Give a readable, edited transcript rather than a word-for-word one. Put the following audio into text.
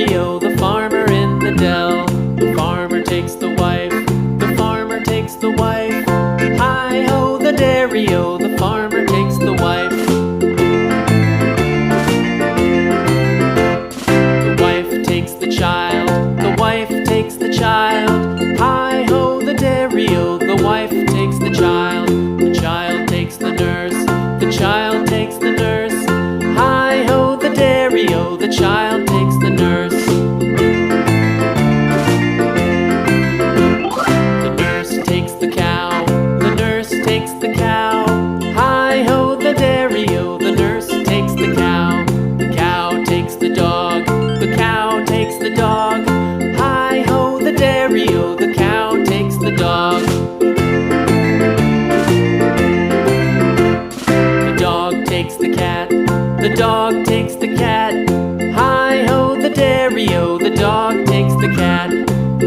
dairy-o, the farmer in the dell. The farmer takes the wife, the farmer takes the wife. Hi-ho, the dairy-o, the farmer takes the wife. The wife takes the child, the wife takes the child. Hi-ho, the dairy-o, the wife takes the child. The child takes the nurse, the child takes the nurse. Hi-ho, the dairy-o, the child takes the nurse. The nurse takes the cow, the nurse takes the cow. Hi-ho, the dairy-o, the nurse takes the cow. The cow takes the dog, the cow takes the dog. Hi-ho, the dairy-o, the cow takes the dog. The dog takes the cat, the dog takes the cat. Hi-ho, the dairy-o, the dog takes the cat.